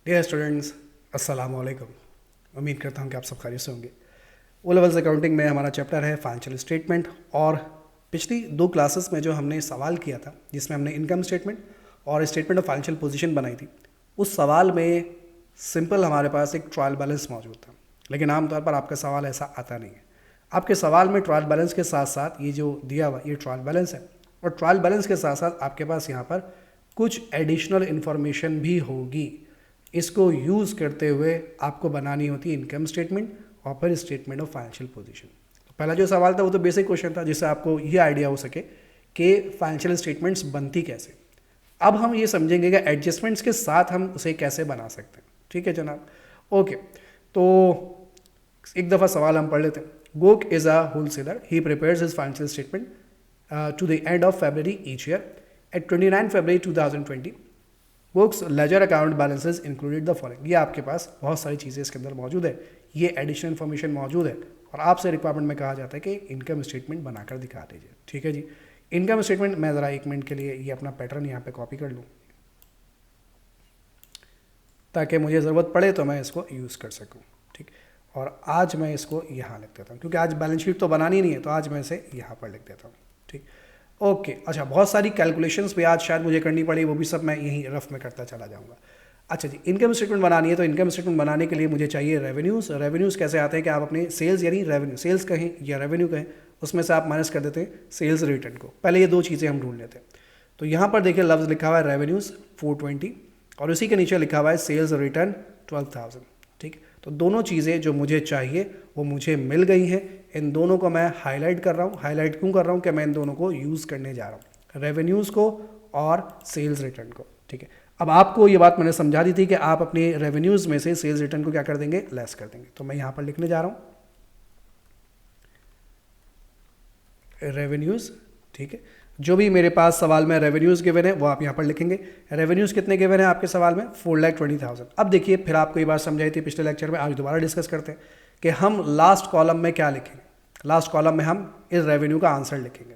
Dear students, अस्सलाम वालेकुम। उम्मीद करता हूँ कि आप सब खैरियत से होंगे। ओ लेवल्स अकाउंटिंग में हमारा चैप्टर है फाइनेंशियल स्टेटमेंट, और पिछली दो क्लासेस में जो हमने सवाल किया था जिसमें हमने इनकम स्टेटमेंट और स्टेटमेंट ऑफ फाइनेंशियल पोजीशन बनाई थी, उस सवाल में सिंपल हमारे पास एक ट्रायल बैलेंस मौजूद था। लेकिन आमतौर पर आपका सवाल ऐसा आता नहीं है। आपके सवाल में ट्रायल बैलेंस के साथ साथ ये जो दिया हुआ ये ट्रायल बैलेंस है, और ट्रायल बैलेंस के साथ साथ आपके पास यहाँ पर कुछ एडिशनल इन्फॉर्मेशन भी होगी। इसको यूज़ करते हुए आपको बनानी होती है इनकम स्टेटमेंट और फिर स्टेटमेंट ऑफ फाइनेंशियल पोजीशन। तो पहला जो सवाल था वो तो बेसिक क्वेश्चन था, जिससे आपको ये आइडिया हो सके कि फाइनेंशियल स्टेटमेंट्स बनती कैसे। अब हम ये समझेंगे कि एडजस्टमेंट्स के साथ हम उसे कैसे बना सकते हैं। ठीक है जनाब, ओके। तो एक दफ़ा सवाल हम पढ़ लेते हैं। गोक is a wholesaler, he prepares his financial statement to the end of February each year. At 29 February 2020 books ledger account balances included the following. ये आपके पास बहुत सारी चीज़ें इसके अंदर मौजूद है, ये एडिशनल इन्फॉर्मेशन मौजूद है, और आपसे रिक्वायरमेंट में कहा जाता है कि इनकम स्टेटमेंट बनाकर दिखा दीजिए। ठीक है जी, इनकम स्टेटमेंट मैं ज़रा 1 मिनट के लिए ये अपना पैटर्न यहाँ पे कॉपी कर लूँ ताकि मुझे ज़रूरत पड़े तो मैं इसको यूज़ कर सकूँ। ठीक, और आज मैं इसको यहाँ लिख देता हूँ क्योंकि आज बैलेंस शीट तो बनानी नहीं है, तो आज मैं इसे यहाँ पर लिख देता हूँ। ठीक, ओके। अच्छा, बहुत सारी कैलकुलेशंस भी आज शायद मुझे करनी पड़ी, वो भी सब मैं यहीं रफ में करता चला जाऊँगा। अच्छा जी, इनकम स्टेटमेंट बनानी है तो इनकम स्टेटमेंट बनाने के लिए मुझे चाहिए रेवेन्यूज़। रेवेन्यूज़ कैसे आते हैं कि आप अपने सेल्स यानी रेवेन्यू, सेल्स कहें या रेवेन्यू कहें, उसमें से आप माइनस कर देते हैं सेल्स रिटर्न को। पहले ये दो चीज़ें हम ढूंढ लेते हैं। तो यहाँ पर देखिए लफ्ज़ लिखा हुआ है रेवेन्यूज़ 420, और उसी के नीचे लिखा हुआ है सेल्स रिटर्न 12,000। ठीक, तो दोनों चीज़ें जो मुझे चाहिए वो मुझे मिल गई हैं। इन दोनों को मैं हाईलाइट कर रहा हूँ। हाईलाइट क्यों कर रहा हूँ कि मैं इन दोनों को यूज़ करने जा रहा हूँ, रेवेन्यूज़ को और सेल्स रिटर्न को। ठीक है, अब आपको ये बात मैंने समझा दी थी कि आप अपने रेवेन्यूज़ में से सेल्स रिटर्न को क्या कर देंगे, लेस कर देंगे। तो मैं यहाँ पर लिखने जा रहा हूँ रेवेन्यूज़। ठीक है, जो भी मेरे पास सवाल में रेवेन्यूज़ गिवन है वो आप यहाँ पर लिखेंगे। रेवेन्यूज़ कितने गिवन है आपके सवाल में, 4,20,000। अब देखिए, फिर आपको ये बात समझाई थी पिछले लेक्चर में, आज दोबारा डिस्कस करते हैं कि हम लास्ट कॉलम में क्या लिखेंगे। लास्ट कॉलम में हम इस रेवेन्यू का आंसर लिखेंगे,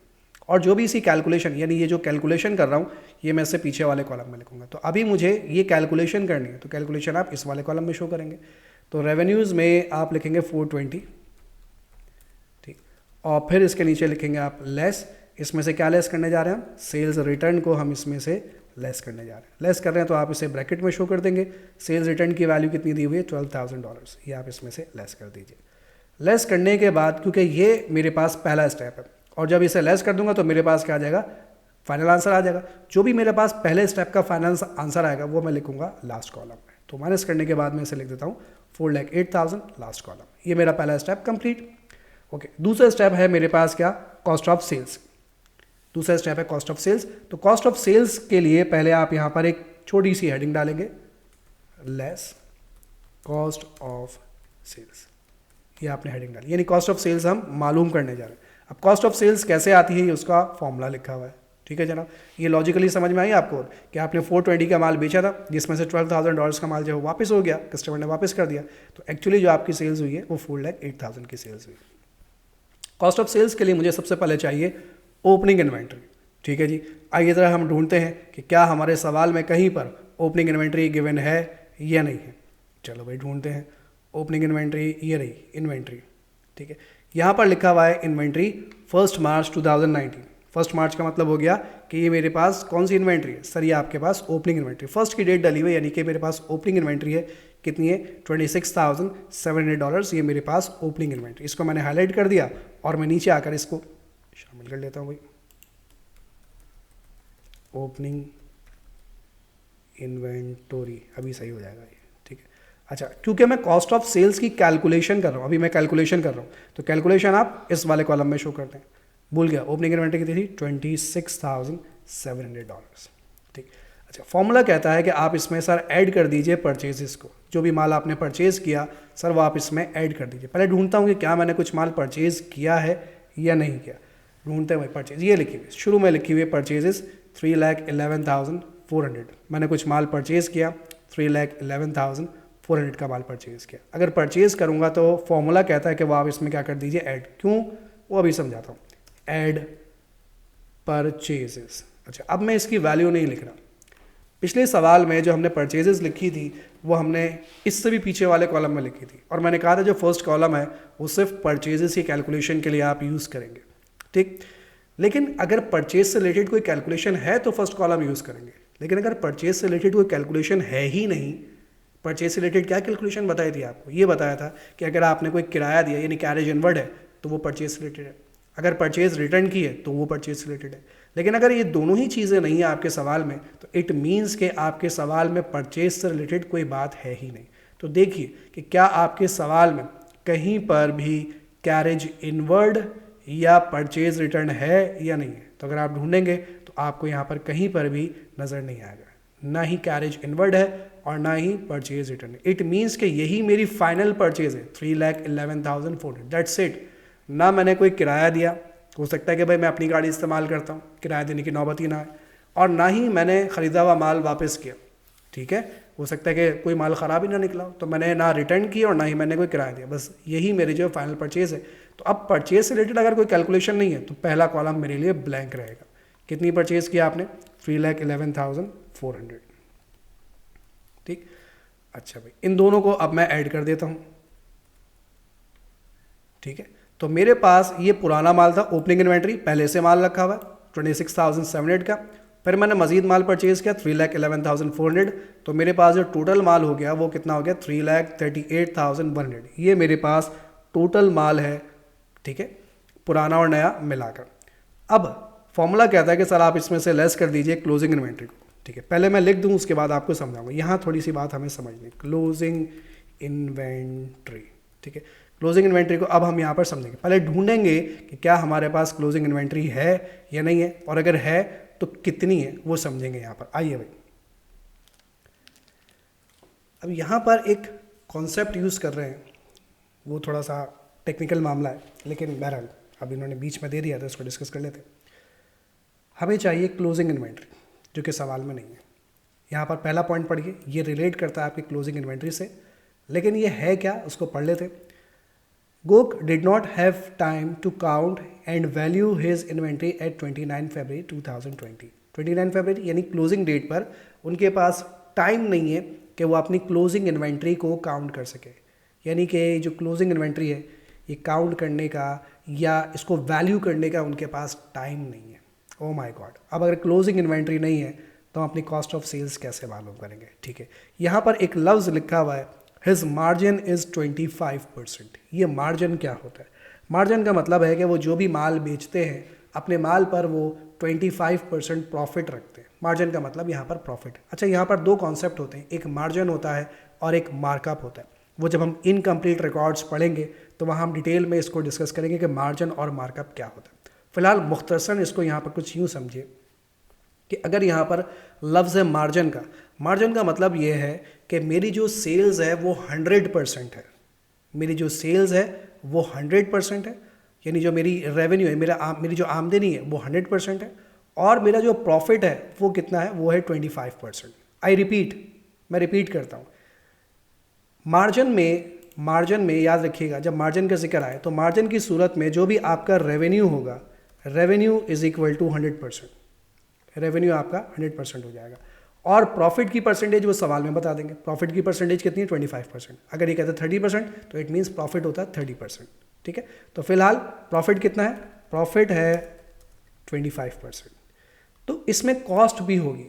और जो भी इसी कैलकुलेशन यानी ये जो कैलकुलेशन कर रहा हूँ ये मैं इससे पीछे वाले कॉलम में लिखूंगा। तो अभी मुझे ये कैलकुलेशन करनी है, तो कैलकुलेशन आप इस वाले कॉलम में शो करेंगे। तो रेवेन्यूज़ में आप लिखेंगे 420। ठीक, और फिर इसके नीचे लिखेंगे आप लेस। इसमें से क्या लेस करने जा रहे हैं हम, सेल्स रिटर्न को हम इसमें से लेस करने जा रहे हैं। लेस कर रहे हैं तो आप इसे ब्रैकेट में शो कर देंगे। सेल्स रिटर्न की वैल्यू कितनी दी हुई है, $12,000, ये आप इसमें से लेस कर दीजिए। लेस करने के बाद, क्योंकि ये मेरे पास पहला स्टेप है, और जब इसे लेस कर दूंगा तो मेरे पास क्या आ जाएगा, फाइनल आंसर आ जाएगा। जो भी मेरे पास पहले स्टेप का फाइनल आंसर आएगा वो मैं लिखूंगा लास्ट कॉलम में। तो माइनस करने के बाद मैं इसे लिख देता हूँ 4,08,000 लास्ट कॉलम। ये मेरा पहला स्टेप कंप्लीट। ओके, दूसरा स्टेप है मेरे पास क्या, कॉस्ट ऑफ सेल्स। दूसरा स्टेप है कॉस्ट ऑफ सेल्स। तो कॉस्ट ऑफ सेल्स के लिए पहले आप यहाँ पर एक छोटी सी हेडिंग डालेंगे, लेस कॉस्ट ऑफ सेल्स। ये आपने हेडिंग डाली, यानी कॉस्ट ऑफ सेल्स हम मालूम करने जा रहे हैं। अब कॉस्ट ऑफ सेल्स कैसे आती है, उसका फॉर्मूला लिखा हुआ है। ठीक है जनाब, ये लॉजिकली समझ में आई आपको कि आपने 420 का माल बेचा था, जिसमें से $12,000 का माल जो है वापस हो गया, कस्टमर ने वापस कर दिया। तो एक्चुअली जो आपकी सेल्स हुई है वो 4,08,000 की सेल्स हुई। कॉस्ट ऑफ सेल्स के लिए मुझे सबसे पहले चाहिए ओपनिंग इन्वेंट्री। ठीक है जी, आइए ज़रा हम ढूंढते हैं कि क्या हमारे सवाल में कहीं पर ओपनिंग इन्वेंट्री गिवन है या नहीं है। चलो भाई ढूंढते हैं। ओपनिंग इन्वेंट्री ये रही इन्वेंट्री। ठीक है, यहाँ पर लिखा हुआ है इन्वेंट्री 1 मार्च 2019। 1 मार्च का मतलब हो गया कि ये मेरे पास कौन सी इन्वेंट्री है, सर ये आपके पास ओपनिंग इन्वेंट्री, फर्स्ट की डेट डली हुई है, यानी कि मेरे पास ओपनिंग इन्वेंट्री है। कितनी है, $26,700, ये मेरे पास ओपनिंग इन्वेंट्री। इसको मैंने हाईलाइट कर दिया और मैं नीचे आकर इसको शामिल कर लेता हूँ भाई, ओपनिंग इन्वेंटोरी, अभी सही हो जाएगा ये। ठीक है, अच्छा, क्योंकि मैं कॉस्ट ऑफ सेल्स की कैलकुलेशन कर रहा हूँ, अभी मैं कैलकुलेशन कर रहा हूँ, तो कैलकुलेशन आप इस वाले कॉलम में शो करते हैं। भूल गया, ओपनिंग इन्वेंटरी कितनी थी, $26,700। ठीक, अच्छा, फॉर्मूला कहता है कि आप इसमें सर ऐड कर दीजिए परचेजेस को। जो भी माल आपने परचेज किया सर वो आप इसमें ऐड कर दीजिए। पहले ढूंढता हूँ कि क्या मैंने कुछ माल परचेज किया है या नहीं किया। ढूंढते हैं भाई परचेज, ये लिखी हुई शुरू में लिखी हुई परचेजेस 3,11,400। मैंने कुछ माल परचेज किया, 3,11,400 का माल परचेज किया। अगर परचेज करूँगा तो फॉर्मूला कहता है कि वो आप इसमें क्या कर दीजिए, ऐड। क्यों, वो अभी समझाता हूँ। Add purchases. अच्छा, अब मैं इसकी वैल्यू नहीं लिख रहा, पिछले सवाल में जो हमने परचेजेस लिखी थी वो हमने इससे भी पीछे वाले कॉलम में लिखी थी, और मैंने कहा था जो फर्स्ट कॉलम है वो सिर्फ परचेजेस की कैलकुलेशन के लिए आप यूज़ करेंगे, ठीक। लेकिन अगर परचेज से रिलेटेड कोई कैलकुलेशन है तो फर्स्ट कॉलम यूज़ करेंगे, लेकिन अगर परचेज से रिलेटेड कोई कैलकुलेशन है ही नहीं, परचेज से रिलेटेड क्या कैलकुलेशन बताई थी आपको, ये बताया था कि अगर आपने कोई किराया दिया यानी कैरेज इनवर्ड है तो वो परचेज से रिलेटेड है, अगर परचेज रिटर्न की है तो वो परचेज से रिलेटेड है। लेकिन अगर ये दोनों ही चीज़ें नहीं है आपके सवाल में तो इट मीन्स कि आपके सवाल में परचेज से रिलेटेड कोई बात है ही नहीं। तो देखिए कि क्या आपके सवाल में कहीं पर भी कैरेज इनवर्ड या परचेज रिटर्न है या नहीं है। तो अगर आप ढूंढेंगे तो आपको यहाँ पर कहीं पर भी नज़र नहीं आएगा, ना ही कैरेज इनवर्ड है और ना ही परचेज रिटर्न है। इट मीन्स कि यही मेरी फाइनल परचेज है 3,11,400, दैट्स इट। ना मैंने कोई किराया दिया, हो सकता है कि भाई मैं अपनी गाड़ी इस्तेमाल करता हूँ, किराया देने की नौबत ही ना है, और ना ही मैंने ख़रीदा हुआ माल वापस किया, ठीक है। हो सकता है कि कोई माल ख़राब ही ना निकला हो, तो मैंने ना रिटर्न किया और ना ही मैंने कोई किराया दिया, बस यही मेरी जो फाइनल परचेज़ है। तो अब परचेज से रिलेटेड अगर कोई कैलकुलेशन नहीं है तो पहला कॉलम मेरे लिए ब्लैंक रहेगा। कितनी परचेज़ किया आपने? 3,11,400, ठीक। अच्छा भाई, इन दोनों को अब मैं ऐड कर देता हूँ, ठीक है। तो मेरे पास ये पुराना माल था, ओपनिंग इन्वेंट्री पहले से माल रखा हुआ 26,700 का, फिर मैंने मजीद माल परचेज़ किया 3,11,400, तो मेरे पास जो टोटल माल हो गया वो कितना हो गया 3,38,100। ये मेरे पास टोटल माल है, ठीक है, पुराना और नया मिलाकर। अब फॉर्मूला कहता है कि सर आप इसमें से लेस कर दीजिए क्लोजिंग इन्वेंट्री को, ठीक है। पहले मैं लिख दूं, उसके बाद आपको समझाऊंगा। यहाँ थोड़ी सी बात हमें समझनी, क्लोजिंग इन्वेंट्री, ठीक है। क्लोजिंग इन्वेंट्री को अब हम यहाँ पर समझेंगे, पहले ढूंढेंगे कि क्या हमारे पास क्लोजिंग इन्वेंट्री है या नहीं है, और अगर है तो कितनी है वो समझेंगे यहाँ पर। आइए भाई, अब यहाँ पर एक कॉन्सेप्ट यूज़ कर रहे हैं, वो थोड़ा सा टेक्निकल मामला है, लेकिन बहरहाल अब इन्होंने बीच में दे दिया था, इसको डिस्कस कर लेते हैं। हमें चाहिए क्लोजिंग इन्वेंट्री, जो कि सवाल में नहीं है। यहाँ पर पहला पॉइंट पढ़िए, ये रिलेट करता है आपकी क्लोजिंग इन्वेंट्री से, लेकिन ये है क्या उसको पढ़ लेते। Gok did not have time to count and value his inventory at 29 February 2020। 29 फरवरी यानी क्लोजिंग डेट पर उनके पास टाइम नहीं है कि वो अपनी क्लोजिंग इन्वेंट्री को काउंट कर सके। यानी कि जो क्लोजिंग इन्वेंट्री है ये काउंट करने का या इसको वैल्यू करने का उनके पास टाइम नहीं है। ओ माय गॉड, अब अगर क्लोजिंग इन्वेंट्री नहीं है तो हम अपनी कॉस्ट ऑफ सेल्स कैसे मालूम करेंगे, ठीक है। यहाँ पर एक लफ्ज़ लिखा हुआ है, हिज मार्जिन इज़ 25%। ये मार्जिन क्या होता है? मार्जिन का मतलब है कि वो जो भी माल बेचते हैं अपने माल पर वो 25% प्रॉफिट रखते हैं। मार्जिन का मतलब यहाँ पर प्रॉफिट। अच्छा, यहाँ पर दो कॉन्सेप्ट होते हैं, एक मार्जिन होता है और एक मार्कअप होता है। वो जब हम इनकम्प्लीट रिकॉर्ड्स पढ़ेंगे तो वहाँ हम डिटेल में इसको डिस्कस करेंगे कि मार्जिन और मार्कअप क्या होता है। फिलहाल मुख्तसरन इसको यहाँ पर कुछ यूँ समझिए कि अगर यहाँ पर लफ्ज़ है मार्जिन का मतलब ये है कि मेरी जो सेल्स है वो 100% है, मेरी जो सेल्स है वो 100% है, यानी जो मेरी रेवेन्यू है, मेरी जो आमदनी है वो 100% है, और मेरा जो प्रॉफिट है वो कितना है, वो है 25%। मैं रिपीट करता हूँ, मार्जिन में याद रखिएगा, जब मार्जिन का जिक्र आए तो मार्जिन की सूरत में जो भी आपका रेवेन्यू होगा, revenue is equal to 100%, revenue आपका 100% हो जाएगा, और प्रॉफिट की परसेंटेज वो सवाल में बता देंगे। प्रॉफिट की परसेंटेज कितनी है? 25%। अगर ये कहते हैं 30% तो इट मीन्स प्रॉफिट होता है 30%, ठीक है। तो फिलहाल प्रॉफिट कितना है? प्रॉफिट है 25%। तो इसमें कॉस्ट भी होगी,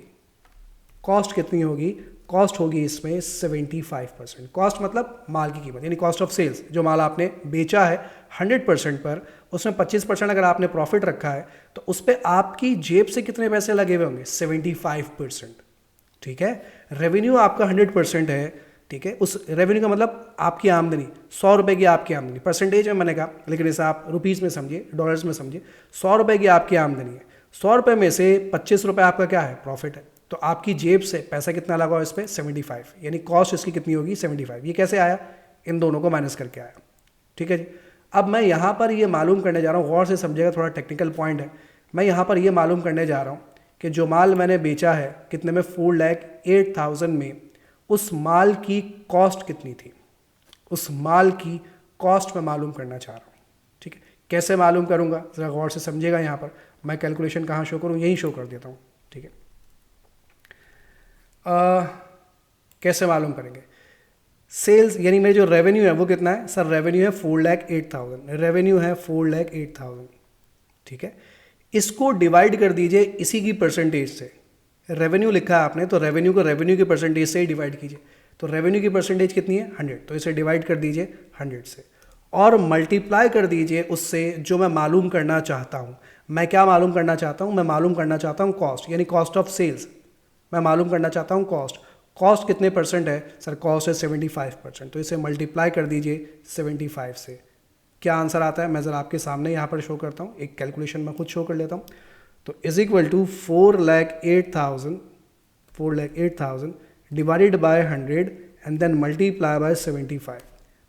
कॉस्ट कितनी होगी? कॉस्ट होगी इसमें 75%। कॉस्ट मतलब माल की कीमत, यानी कॉस्ट ऑफ सेल्स, जो माल आपने बेचा है 100% पर, उसमें 25% अगर आपने प्रॉफिट रखा है तो उस पर आपकी जेब से कितने पैसे लगे हुए होंगे? 75%, ठीक है। रेवेन्यू आपका 100% है, ठीक है। उस रेवेन्यू का मतलब आपकी आमदनी, 100 रुपये की आपकी आमदनी, परसेंटेज में मैंने कहा, लेकिन इसे आप रुपीज़ में समझिए, डॉलर्स में समझिए। 100 रुपये की आपकी आमदनी है, 100 रुपये में से 25 रुपये आपका क्या है? प्रॉफिट है। तो आपकी जेब से पैसा कितना लगा हुआ इस पर? 75, यानी कॉस्ट इसकी कितनी होगी? 75। ये कैसे आया? इन दोनों को माइनस करके आया, ठीक है जी। अब मैं यहाँ पर ये मालूम करने जा रहा हूँ, गौर से समझिएगा, थोड़ा टेक्निकल पॉइंट है। मैं यहाँ पर ये मालूम करने जा रहा हूँ कि जो माल मैंने बेचा है कितने में? 4,08,000 में, उस माल की कॉस्ट कितनी थी? उस माल की कॉस्ट मैं मालूम करना चाह रहा हूँ, ठीक है। कैसे मालूम करूँगा ज़रा गौर से समझिएगा। यहाँ पर मैं कैलकुलेशन कहाँ शो करूँ? यहीं शो कर देता हूँ, ठीक है। कैसे मालूम करेंगे? सेल्स यानी मेरे जो रेवेन्यू है वो कितना है सर? रेवेन्यू है 4,08,000, रेवेन्यू है 4,08,000, ठीक है। इसको डिवाइड कर दीजिए इसी की परसेंटेज से। रेवेन्यू लिखा है आपने तो रेवेन्यू को रेवेन्यू की परसेंटेज से ही डिवाइड कीजिए। तो रेवेन्यू की परसेंटेज कितनी है? 100, तो इसे डिवाइड कर दीजिए 100 से और मल्टीप्लाई कर दीजिए उससे जो मैं मालूम करना चाहता हूँ। मैं क्या मालूम करना चाहता हूँ? मैं मालूम करना चाहता हूँ कॉस्ट, यानी कॉस्ट ऑफ सेल्स। मैं मालूम करना चाहता हूँ कॉस्ट। कॉस्ट कितने परसेंट है सर? कॉस्ट है 75%, तो इसे मल्टीप्लाई कर दीजिए 75 से। क्या आंसर आता है मैं ज़रा आपके सामने यहाँ पर शो करता हूँ, एक कैलकुलेशन मैं खुद शो कर लेता हूँ। तो is equal to 4,08,000 divided by 100 and then multiply by 75,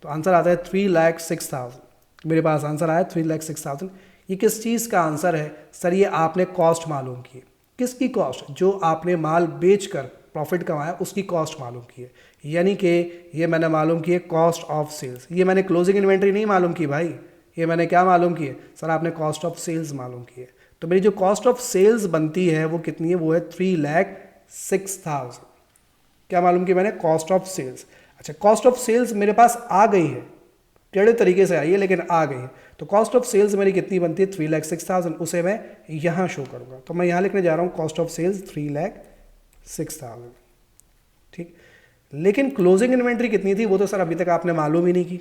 तो आंसर आता है 3,06,000। मेरे पास आंसर आया 3,06,000। ये किस चीज़ का आंसर है सर? ये आपने कॉस्ट मालूम की। किसकी कॉस्ट? जो आपने माल बेचकर प्रॉफिट कमाया उसकी कॉस्ट मालूम की है, यानी कि ये मैंने मालूम की है कॉस्ट ऑफ सेल्स। ये मैंने क्लोजिंग इन्वेंट्री नहीं मालूम की भाई, ये मैंने क्या मालूम की है सर? आपने कॉस्ट ऑफ सेल्स मालूम की है। तो मेरी जो कॉस्ट ऑफ सेल्स बनती है वो कितनी है? वो है 3,06,000। क्या मालूम की मैंने? Cost of sales. अच्छा, कॉस्ट ऑफ सेल्स मेरे पास आ गई है, टेढ़े तरीके से आई है लेकिन आ गई है। तो कॉस्ट ऑफ सेल्स मेरी कितनी बनती है? 3,06,000। उसे मैं यहाँ शो करूँगा, तो मैं यहाँ लिखने जा रहा हूँ कॉस्ट ऑफ सेल्स 3,06,000, ठीक। लेकिन क्लोजिंग इन्वेंट्री कितनी थी वो तो सर अभी तक आपने मालूम ही नहीं की,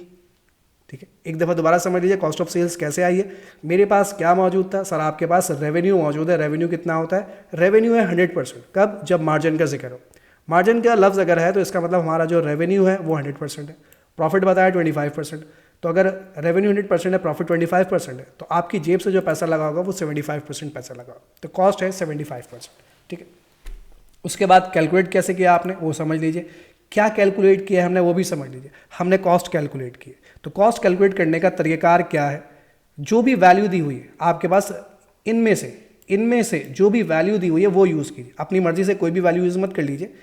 ठीक है। एक दफ़ा दोबारा समझ लीजिए कॉस्ट ऑफ सेल्स कैसे आई है। मेरे पास क्या मौजूद था सर? आपके पास रेवेन्यू मौजूद है। रेवेन्यू कितना होता है? रेवेन्यू है 100%। कब? जब मार्जिन का जिक्र हो। मार्जिन का लफ्ज़ अगर है तो इसका मतलब हमारा जो रेवेन्यू है वो 100% है। प्रॉफिट बताया 25%, तो अगर रेवेन्यू 100% है, प्रॉफिट 25% है, तो आपकी जेब से जो पैसा लगा होगा वो 75% पैसा लगा होगा, तो कॉस्ट है 75%, ठीक है। उसके बाद कैलकुलेट कैसे किया आपने वो समझ लीजिए। क्या कैलकुलेट किया हमने वो भी समझ लीजिए। हमने कॉस्ट कैलकुलेट की है, तो कॉस्ट कैलकुलेट करने का तरीक़ाकार क्या है? जो भी वैल्यू दी हुई है आपके पास, इनमें से जो भी वैल्यू दी हुई है वो यूज़ कीजिए। अपनी मर्जी से कोई भी वैल्यू यूज़ मत कर लीजिए।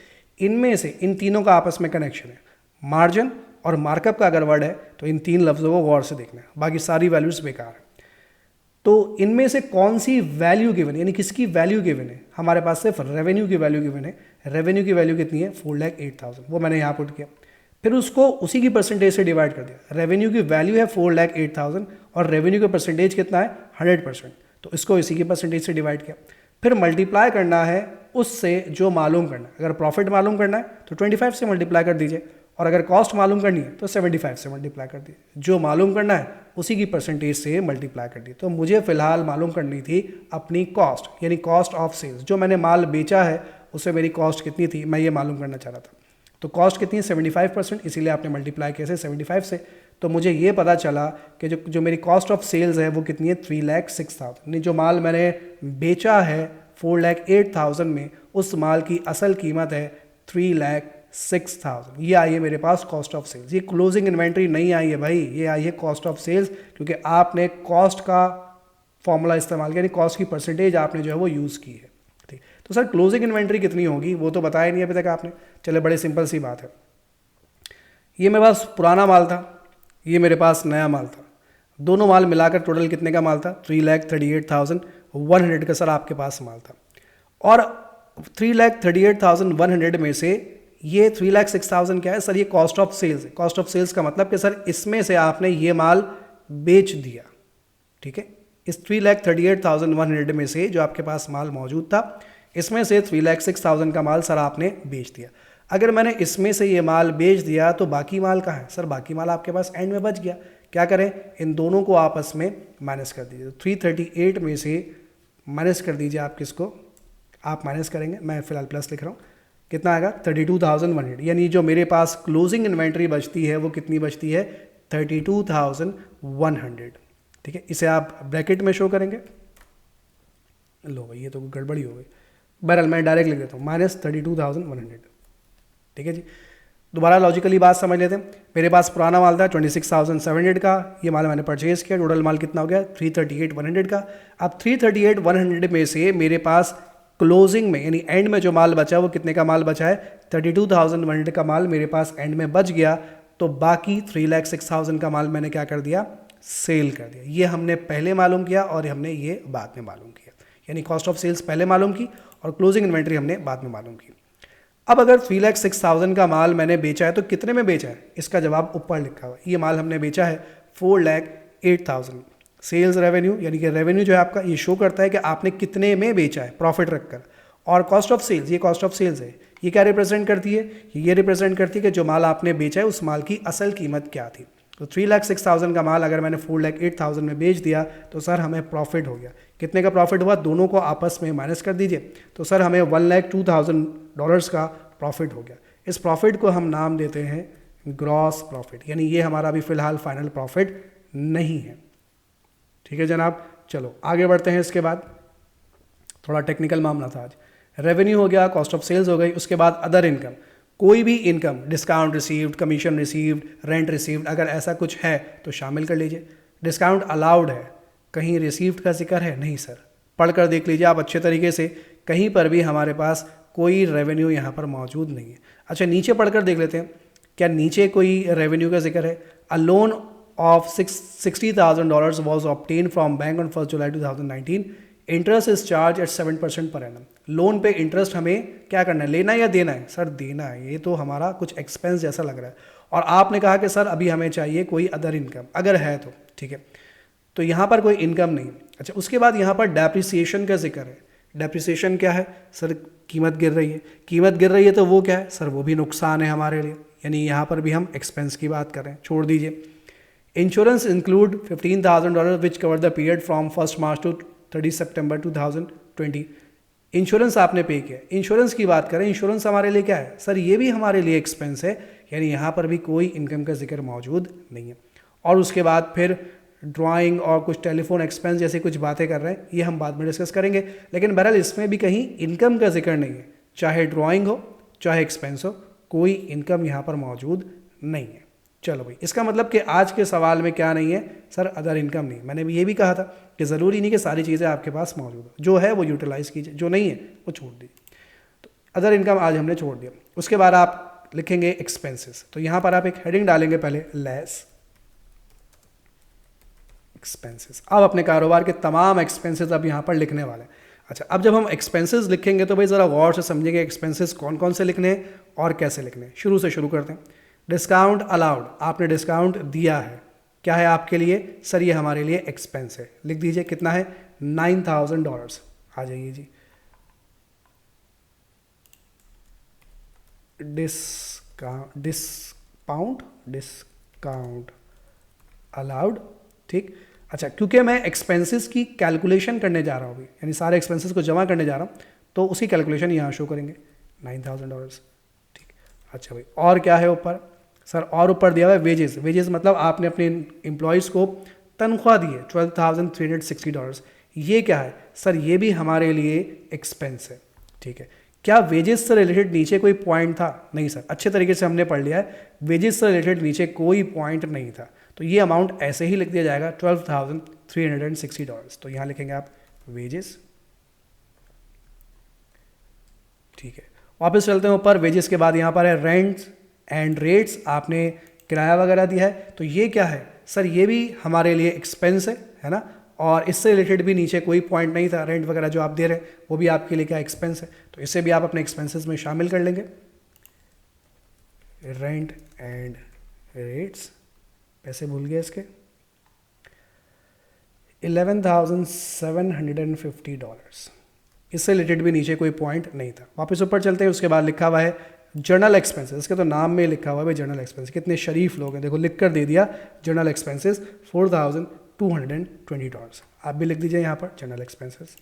इनमें से इन तीनों का आपस में कनेक्शन है। मार्जिन और मार्कअप का अगर वर्ड है तो इन तीन लफ्ज़ों को गौर से देखना है, बाकी सारी वैल्यूज़ बेकार है। तो इनमें से कौन सी वैल्यू गिवन है, यानी किसकी वैल्यू गिवन है? हमारे पास सिर्फ रेवेन्यू की वैल्यू गिवन है। रेवेन्यू की वैल्यू कितनी है? 4,08,000, वो मैंने यहाँ पुट किया। फिर उसको उसी की परसेंटेज से डिवाइड कर दिया। रेवेन्यू की वैल्यू है 4,08,000 और रेवेन्यू का परसेंटेज कितना है? 100%, तो इसको इसी की परसेंटेज से डिवाइड किया। फिर मल्टीप्लाई करना है उससे जो मालूम करना है। अगर प्रॉफिट मालूम करना है तो 25 से मल्टीप्लाई कर दीजिए, और अगर कॉस्ट मालूम करनी है तो 75 से मल्टीप्लाई कर दीजिए। जो मालूम करना है उसी की परसेंटेज से मल्टीप्लाई कर दी। तो मुझे फ़िलहाल मालूम करनी थी अपनी कॉस्ट, यानी कॉस्ट ऑफ सेल्स। जो मैंने माल बेचा है उससे मेरी कॉस्ट कितनी थी, मैं ये मालूम करना चाह रहा था। तो कॉस्ट कितनी है? 75%, इसीलिए आपने मल्टीप्लाई कैसे? 75 से। तो मुझे ये पता चला कि जो मेरी कॉस्ट ऑफ सेल्स है वो कितनी है? 3,06,000। यानी जो माल मैंने बेचा है 4,08,000 में, उस माल की असल कीमत है 3,06,000। ये आई है मेरे पास कॉस्ट ऑफ सेल्स। ये क्लोजिंग इन्वेंट्री नहीं आई है भाई, ये आई है कॉस्ट ऑफ सेल्स, क्योंकि आपने कॉस्ट का फॉर्मूला इस्तेमाल किया, यानी कॉस्ट की परसेंटेज आपने जो है वो यूज़ की है, ठीक। तो सर क्लोजिंग इन्वेंट्री कितनी होगी वो तो बताया नहीं अभी तक आपने। चले, बड़े सिंपल सी बात है। ये मेरे पास पुराना माल था, ये मेरे पास नया माल था। दोनों माल मिलाकर टोटल कितने का माल था? 3,38,100 का सर आपके पास माल था। और 3,38,100 में से ये 3,06,000 क्या है सर? ये कॉस्ट ऑफ सेल्स है। कॉस्ट ऑफ सेल्स का मतलब कि सर इसमें से आपने ये माल बेच दिया, ठीक है। इस 3,38,100 में से जो आपके पास माल मौजूद था, इसमें से 3,06,000 का माल सर आपने बेच दिया। अगर मैंने इसमें से ये माल बेच दिया तो बाकी माल कहाँ है सर? बाकी माल आपके पास एंड में बच गया। क्या करें? इन दोनों को आपस में माइनस कर दीजिए। तो 338 में से माइनस कर दीजिए। आप किसको? आप माइनस करेंगे, मैं फिलहाल प्लस लिख रहा हूँ। कितना आएगा? 32,100। यानी जो मेरे पास क्लोजिंग इन्वेंट्री बचती है वो कितनी बचती है? 32,100, ठीक है। इसे आप ब्रैकेट में शो करेंगे। लो भाई, ये तो गड़बड़ी हो गई। बहरहाल मैं डायरेक्ट लिख देता हूँ, -32,100, ठीक है जी। दोबारा लॉजिकली बात समझ लेते हैं। मेरे पास पुराना माल था 26,700 का, ये माल मैंने परचेज़ किया। टोटल माल कितना हो गया? 338,100 का। अब 338,100 में से मेरे पास क्लोजिंग में, यानी एंड में जो माल बचा वो कितने का माल बचा है? 32,100 का माल मेरे पास एंड में बच गया। तो बाकी 3,06,000 का माल मैंने क्या कर दिया? सेल कर दिया। ये हमने पहले मालूम किया और हमने ये बाद में मालूम किया, यानी कॉस्ट ऑफ सेल्स पहले मालूम की और क्लोजिंग इन्वेंट्री हमने बाद में मालूम की। अब अगर 3,06,000 का माल मैंने बेचा है तो कितने में बेचा है, इसका जवाब ऊपर लिखा हुआ है। ये माल हमने बेचा है 4,08,000। सेल्स रेवेन्यू यानी कि रेवेन्यू जो है आपका ये शो करता है कि आपने कितने में बेचा है प्रॉफिट रखकर। और कॉस्ट ऑफ सेल्स, ये कॉस्ट ऑफ सेल्स है, ये क्या रिप्रेजेंट करती है, ये रिप्रेजेंट करती है कि जो माल आपने बेचा है उस माल की असल कीमत क्या थी। तो 3,06,000 का माल अगर मैंने 4,08,000 में बेच दिया तो सर हमें प्रॉफिट हो गया। कितने का प्रॉफिट हुआ, दोनों को आपस में माइनस कर दीजिए, तो सर हमें $1,02,000 का प्रॉफिट हो गया। इस प्रॉफिट को हम नाम देते हैं ग्रॉस प्रॉफिट, यानी ये हमारा अभी फिलहाल फाइनल प्रॉफिट नहीं है। ठीक है जनाब, चलो आगे बढ़ते हैं। इसके बाद थोड़ा टेक्निकल मामला था आज। रेवेन्यू हो गया, कॉस्ट ऑफ सेल्स हो गई, उसके बाद अदर इनकम। कोई भी income, discount received, commission received, rent received, अगर ऐसा कुछ है तो शामिल कर लीजिए। डिस्काउंट अलाउड है, कहीं रिसीव्ड का जिक्र है नहीं सर, पढ़कर देख लीजिए आप अच्छे तरीके से, कहीं पर भी हमारे पास कोई रेवेन्यू यहाँ पर मौजूद नहीं है। अच्छा नीचे पढ़कर देख लेते हैं, क्या नीचे कोई रेवेन्यू का जिक्र है। A loan of $60,000 was obtain from bank on 1 July 2019। Interest is charge at 7% per annum. Loan पे इंटरेस्ट हमें क्या करना है, लेना है या देना है, सर देना है। ये तो हमारा कुछ एक्सपेंस जैसा लग रहा है। और आपने कहा कि सर अभी हमें चाहिए कोई अदर इनकम, अगर है तो ठीक है, तो यहाँ पर कोई इनकम नहीं। अच्छा उसके बाद यहाँ पर डेप्रिसिएशन का जिक्र है। डेप्रिसिएशन क्या है, सर कीमत गिर रही है। कीमत गिर रही है तो वो क्या है, सर वो भी नुकसान है हमारे लिए, यानी यहाँ पर भी हम एक्सपेंस की बात कर रहे हैं, छोड़ दीजिए। Insurance include $15,000 which cover the period from 1 March two 30 September 2020। Insurance आपने पे किया, इंश्योरेंस की बात करें, इंश्योरेंस हमारे लिए क्या है, सर ये भी हमारे लिए एक्सपेंस है, यानी यहाँ पर भी कोई इनकम का जिक्र मौजूद नहीं है। और उसके बाद फिर ड्राइंग और कुछ टेलीफोन एक्सपेंस जैसी कुछ बातें कर रहे हैं, ये हम बाद में डिस्कस करेंगे। लेकिन बहरहाल इसमें भी कहीं इनकम का जिक्र नहीं है, चाहे ड्राइंग हो चाहे एक्सपेंस हो, कोई इनकम यहाँ पर मौजूद नहीं है। चलो भाई, इसका मतलब कि आज के सवाल में क्या नहीं है, सर अदर इनकम नहीं। मैंने भी ये भी कहा था कि ज़रूरी नहीं कि सारी चीज़ें आपके पास मौजूद हो, जो है वो यूटिलाइज़ कीजिए, जो नहीं है वो छोड़ दीजिए। तो अदर इनकम आज हमने छोड़ दिया। उसके बाद आप लिखेंगे एक्सपेंसेस, तो यहाँ पर आप एक हेडिंग डालेंगे पहले, लेस एक्सपेंसेस। अब अपने कारोबार के तमाम एक्सपेंसेस अब यहाँ पर लिखने वाले हैं। अच्छा अब जब हम एक्सपेंसेस लिखेंगे तो भाई ज़रा गौर से समझेंगे एक्सपेंसेस कौन कौन से लिखने हैं और कैसे लिखने हैं। शुरू से शुरू करते हैं। डिस्काउंट अलाउड, आपने डिस्काउंट दिया है, क्या है आपके लिए, सर ये हमारे लिए एक्सपेंस है। लिख दीजिए कितना है, $9,000। आ जाइए जी, डिस्काउंट अलाउड, ठीक। अच्छा क्योंकि मैं एक्सपेंसेस की कैलकुलेशन करने जा रहा हूँ, यानी सारे एक्सपेंसेस को जमा करने जा रहा हूँ, तो उसकी कैलकुलेशन यहाँ शो करेंगे, $9,000, ठीक। अच्छा भाई और क्या है ऊपर, सर और ऊपर दिया हुआ है वेजेस। वेजेस मतलब आपने अपने एम्प्लॉयज़ को तनख्वाह दी है, $12,360। ये क्या है, सर ये भी हमारे लिए एक्सपेंस है, ठीक है। क्या वेजेस से रिलेटेड नीचे कोई पॉइंट था, नहीं सर, अच्छे तरीके से हमने पढ़ लिया है, वेजेस से रिलेटेड नीचे कोई पॉइंट नहीं था, तो ये अमाउंट ऐसे ही लिख दिया जाएगा, $12,360। तो यहाँ लिखेंगे आप वेजेस, ठीक है। वापस चलते हैं ऊपर, वेजेस के बाद यहाँ पर है रेंट्स एंड रेट्स, आपने किराया वगैरह दिया है, तो ये क्या है, सर ये भी हमारे लिए एक्सपेंस है ना, और इससे रिलेटेड भी नीचे कोई पॉइंट नहीं था। रेंट वगैरह जो आप दे रहे हैं वो भी आपके लिए क्या एक्सपेंस है, तो इसे भी आप अपने एक्सपेंसेस में शामिल कर लेंगे। रेंट एंड रेट्स, पैसे भूल गए इसके, $11,750, इससे रिलेटेड भी नीचे कोई पॉइंट नहीं था। वापस ऊपर चलते हैं, उसके बाद लिखा हुआ है जर्नल एक्सपेंसेस, इसके तो नाम में लिखा हुआ है जर्नल एक्सपेंसेस। कितने शरीफ लोग हैं, देखो लिख कर दे दिया जर्नल एक्सपेंसेस $4,220। आप भी लिख दीजिए यहाँ पर जर्नल एक्सपेंसेस,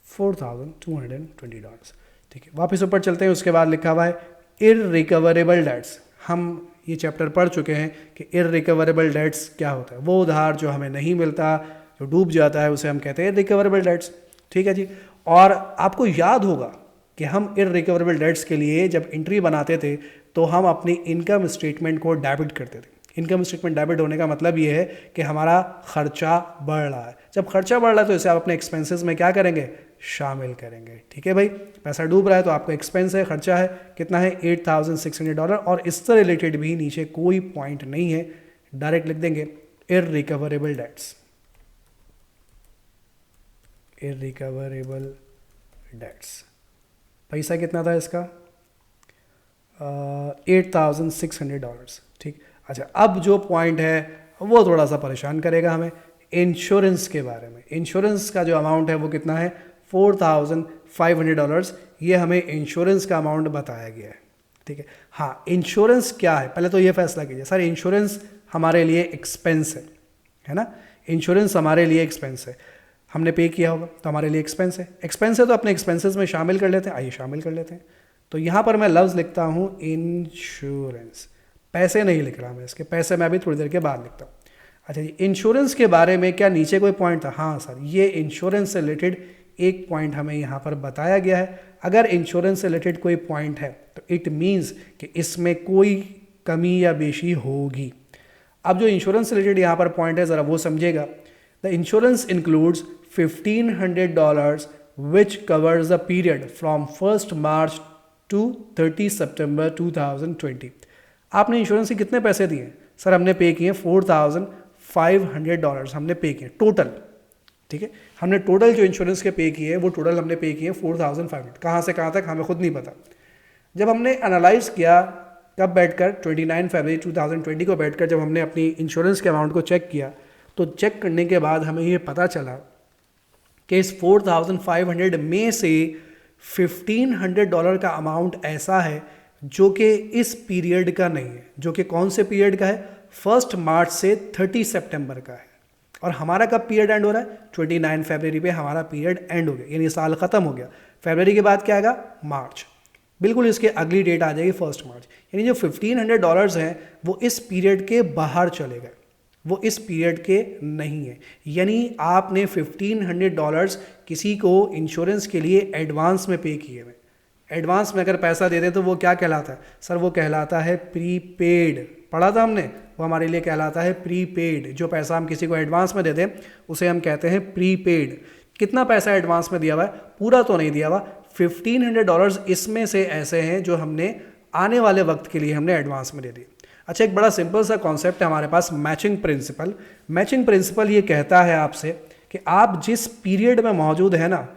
$4,220, ठीक है। वापस ऊपर चलते हैं, उसके बाद लिखा हुआ है इररिकवरेबल डेट्स। हम ये चैप्टर पढ़ चुके हैं कि इररिकवरेबल डेट्स क्या होता है, वो उधार जो हमें नहीं मिलता, जो डूब जाता है, उसे हम कहते हैं इररिकवरेबल डेट्स, ठीक है जी। और आपको याद होगा कि हम इररिकवरेबल डेट्स के लिए जब एंट्री बनाते थे तो हम अपनी इनकम स्टेटमेंट को डेबिट करते थे। इनकम स्टेटमेंट डेबिट होने का मतलब ये है कि हमारा खर्चा बढ़ रहा है। जब खर्चा बढ़ रहा है तो इसे आप अपने एक्सपेंसेस में क्या करेंगे, शामिल करेंगे, ठीक है भाई। पैसा डूब रहा है तो आपको एक्सपेंस है, खर्चा है, कितना है, $8,600, और इससे रिलेटेड भी नीचे कोई पॉइंट नहीं है, डायरेक्ट लिख देंगे इररिकवरेबल डेट्स। Irrecoverable dates. पैसा कितना था इसका? $8,600। ठीक। अच्छा, अब जो पॉइंट है वो थोड़ा सा परेशान करेगा हमें, इंश्योरेंस के बारे में। इंश्योरेंस का जो अमाउंट है वो कितना है? $4,500। ये हमें इंश्योरेंस का अमाउंट बताया गया है। ठीक है। हाँ, इंश्योरेंस क्या है पहले तो ये फैसला कीजिए। सर इंश्योरेंस हमारे लिए एक्सपेंस है ना? इंश्योरेंस हमारे लिए एक्सपेंस है, हमने पे किया होगा तो हमारे लिए एक्सपेंस है। एक्सपेंस है तो अपने एक्सपेंसेस में शामिल कर लेते हैं। आइए शामिल कर लेते हैं। तो यहाँ पर मैं लफ्ज़ लिखता हूँ इंश्योरेंस, पैसे नहीं लिख रहा मैं, इसके पैसे मैं अभी थोड़ी देर के बाद लिखता हूँ। अच्छा जी, इंश्योरेंस के बारे में क्या नीचे कोई पॉइंट था? हाँ सर, ये इंश्योरेंस से रिलेटेड एक पॉइंट हमें यहाँ पर बताया गया है। अगर इंश्योरेंस से रिलेटेड कोई पॉइंट है तो इट मीन्स कि इसमें कोई कमी या बेशी होगी। अब जो इंश्योरेंस से रिलेटेड यहाँ पर पॉइंट है ज़रा वो समझिएगा। The insurance includes $1,500 which covers the period from 1 March two 30 सितंबर 2020। आपने इंश्योरेंस के कितने पैसे दिए? सर हमने पे किए $4,500 हमने पे किए टोटल। ठीक है, हमने टोटल जो इंश्योरेंस के पे किए वो टोटल हमने पे किए 4,500। कहाँ से कहाँ तक हमें खुद नहीं पता। जब हमने एनालाइज किया, कब बैठकर 29 फरवरी 2020 को बैठकर जब हमने अपनी इंश्योरेंस के अमाउंट को चेक किया, तो चेक करने के बाद हमें ये पता चला कि इस 4,500 में से $1,500 का अमाउंट ऐसा है जो कि इस पीरियड का नहीं है। जो कि कौन से पीरियड का है? 1 मार्च से 30 सितंबर का है। और हमारा कब पीरियड एंड हो रहा है? 29 फरवरी पे हमारा पीरियड एंड हो गया, यानी साल ख़त्म हो गया। फरवरी के बाद क्या आएगा? मार्च। बिल्कुल इसके अगली डेट आ जाएगी 1 मार्च। यानी जो $1,500 हैं वो इस पीरियड के बाहर चले गए, वो इस पीरियड के नहीं है। यानी आपने $1,500 किसी को इंश्योरेंस के लिए एडवांस में पे किए हुए। एडवांस में अगर पैसा दे दें तो वो क्या कहलाता है? सर वो कहलाता है प्रीपेड। पढ़ा था हमने, वो हमारे लिए कहलाता है प्रीपेड। जो पैसा हम किसी को एडवांस में दे दें उसे हम कहते हैं प्रीपेड। कितना पैसा एडवांस में दिया हुआ है? पूरा तो नहीं दिया हुआ। $1,500 इसमें से ऐसे हैं जो हमने आने वाले वक्त के लिए हमने एडवांस में दे दिए। अच्छा, एक बड़ा सिंपल सा कॉन्सेप्ट है हमारे पास, मैचिंग प्रिंसिपल। मैचिंग प्रिंसिपल ये कहता है आपसे कि आप जिस पीरियड में मौजूद है ना,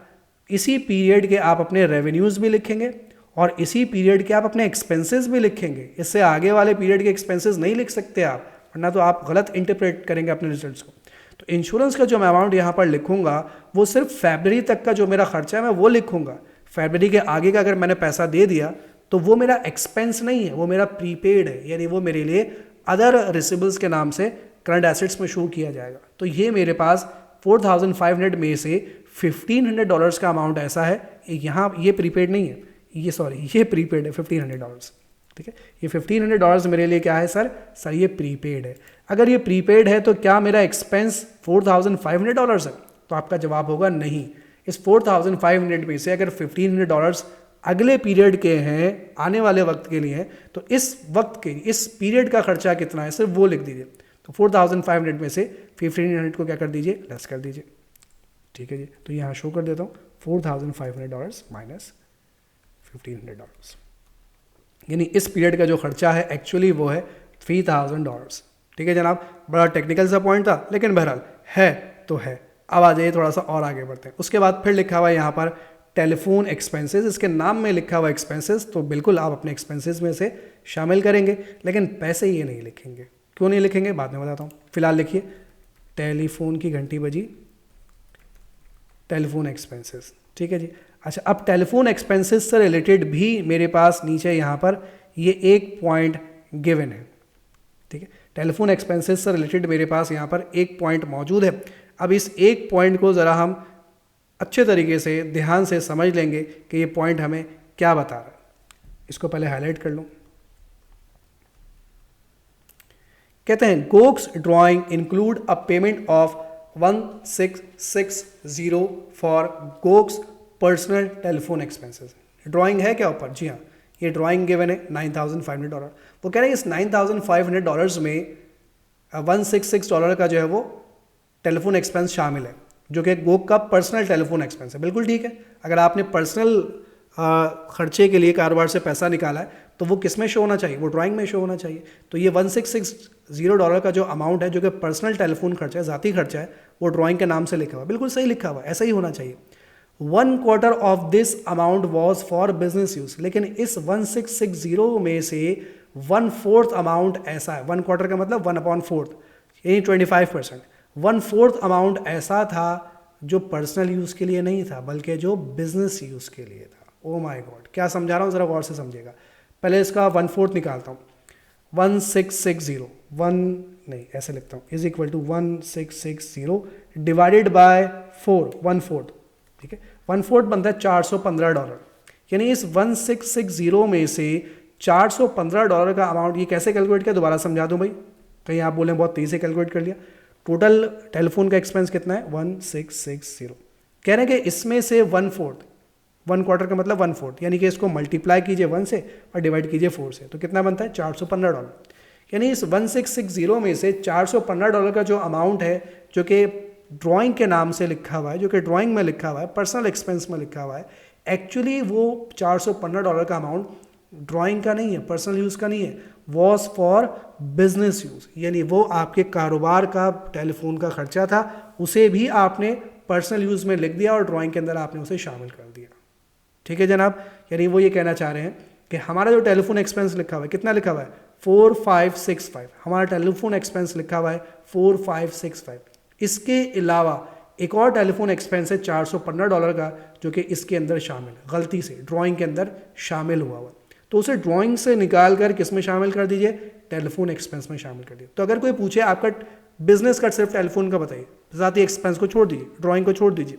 इसी पीरियड के आप अपने रेवेन्यूज़ भी लिखेंगे और इसी पीरियड के आप अपने एक्सपेंसेस भी लिखेंगे। इससे आगे वाले पीरियड के एक्सपेंसेस नहीं लिख सकते आप, वरना तो आप गलत इंटरप्रेट करेंगे अपने रिजल्ट्स को। तो इंश्योरेंस का जो मैं अमाउंट यहाँ पर लिखूंगा वो सिर्फ फरवरी तक का जो मेरा खर्चा है मैं वो लिखूंगा। फरवरी के आगे का अगर मैंने पैसा दे दिया तो वो मेरा एक्सपेंस नहीं है, वो मेरा प्रीपेड है। यानी वो मेरे लिए अदर रिसिबल्स के नाम से करंट एसेट्स में शो किया जाएगा। तो ये मेरे पास 4,500 में से $1,500 का अमाउंट ऐसा है, यहाँ ये प्रीपेड नहीं है, ये प्रीपेड है $1,500। ठीक है, ये $1,500 मेरे लिए क्या है सर? सर ये प्रीपेड है। अगर ये प्रीपेड है तो क्या मेरा एक्सपेंस $4,500 है? तो आपका जवाब होगा नहीं। इस 4,500 में से अगर $1,500 अगले पीरियड के हैं, आने वाले वक्त के लिए हैं, तो इस वक्त के इस पीरियड का खर्चा कितना है सिर्फ वो लिख दीजिए। तो 4,500 में से 1,500 को क्या कर दीजिए? लेस कर दीजिए। ठीक है जी, तो यहाँ शो कर देता हूँ $4,500 माइनस $1,500। यानी इस पीरियड का जो खर्चा है एक्चुअली वो है $3,000। ठीक है जनाब, बड़ा टेक्निकल सा पॉइंट था लेकिन बहरहाल है तो है। अब आ जाइए थोड़ा सा और आगे बढ़ते हैं। उसके बाद फिर लिखा हुआ है यहाँ पर टेलीफोन एक्सपेंसेस। इसके नाम में लिखा हुआ एक्सपेंसेस, तो बिल्कुल आप अपने एक्सपेंसेस में से शामिल करेंगे, लेकिन पैसे ये नहीं लिखेंगे। क्यों नहीं लिखेंगे बाद में बताता हूँ। फिलहाल लिखिए टेलीफोन की घंटी बजी, टेलीफोन एक्सपेंसेस। ठीक है जी। अच्छा, अब टेलीफोन एक्सपेंसेस से रिलेटेड भी मेरे पास नीचे यहाँ पर ये एक पॉइंट गिवन है। ठीक है, टेलीफोन एक्सपेंसेस से रिलेटेड मेरे पास यहाँ पर एक पॉइंट मौजूद है। अब इस एक पॉइंट को ज़रा हम अच्छे तरीके से ध्यान से समझ लेंगे कि ये पॉइंट हमें क्या बता रहा है। इसको पहले हाईलाइट कर लूँ। कहते हैं Gokes drawing include a payment of 1,660 for Gokes personal telephone expenses. Drawing है क्या ऊपर? जी हाँ, ये ड्राइंग गिवन है $9,500। वो कह रहे हैं इस $9,500 में $166 का जो है वो टेलीफोन एक्सपेंस शामिल है, जो कि गोक का पर्सनल टेलीफोन एक्सपेंस है। बिल्कुल ठीक है, अगर आपने पर्सनल खर्चे के लिए कारोबार से पैसा निकाला है, तो वो किस में शो होना चाहिए, वो ड्राइंग में शो होना चाहिए। तो ये $1660 का जो अमाउंट है, जो कि पर्सनल टेलीफोन खर्चा है, ज़ाती खर्चा है, वो ड्राइंग के नाम से लिखा हुआ है। बिल्कुल सही लिखा हुआ है, ऐसा ही होना चाहिए। 1/4 of this amount was for business use, लेकिन इस 1660 में से 1/4 अमाउंट ऐसा है, 1/4 का मतलब 1/4 यानी 25%, 1/4 अमाउंट ऐसा था जो पर्सनल यूज के लिए नहीं था, बल्कि जो बिजनेस यूज के लिए था। ओ माय गॉड, क्या समझा रहा हूँ, जरा गौर से समझिएगा। पहले इसका 1/4 निकालता हूँ। 1660 नहीं ऐसे लिखता हूँ, is equal to 1660 divided by 4, 1/4, ठीक है। 1/4 बनता है $415, यानी इस 1660 में से $415 का अमाउंट, ये कैसे कैलकुलेट किया दोबारा समझा दूं भाई, कहीं आप बोलें बहुत तेजी से कैलकुलेट कर लिया। टोटल टेलीफोन का एक्सपेंस कितना है 1660, कह रहे हैं कि इसमें से 1/4, 1/4 का मतलब 1/4, यानी कि इसको मल्टीप्लाई कीजिए 1 से और डिवाइड कीजिए 4 से, तो कितना बनता है $415। यानी इस 1660 में से $415 का जो अमाउंट है, जो कि ड्राइंग के नाम से लिखा हुआ है, जो कि ड्राइंग में लिखा हुआ है, पर्सनल एक्सपेंस में लिखा हुआ है, एक्चुअली वो $415 का अमाउंट ड्राइंग का नहीं है, पर्सनल यूज़ का नहीं है, वॉज फॉर बिजनेस यूज़, यानी वो आपके कारोबार का टेलीफोन का खर्चा था, उसे भी आपने पर्सनल यूज़ में लिख दिया और ड्राइंग के अंदर आपने उसे शामिल कर दिया। ठीक है जनाब, यानी वो ये कहना चाह रहे हैं कि हमारा जो टेलीफोन एक्सपेंस लिखा हुआ है, कितना लिखा हुआ है 4565, हमारा टेलीफोन एक्सपेंस लिखा हुआ है 4565। इसके अलावा एक और टेलीफोन एक्सपेंस है $415 का, जो कि इसके अंदर शामिल है, गलती से ड्राइंग के अंदर शामिल हुआ, तो उसे ड्राइंग से निकाल कर किस में शामिल कर दीजिए, टेलीफोन एक्सपेंस में शामिल कर दीजिए। तो अगर कोई पूछे आपका बिजनेस का सिर्फ टेलीफोन का बताइए, ज़ाती एक्सपेंस को छोड़ दीजिए, ड्राइंग को छोड़ दीजिए,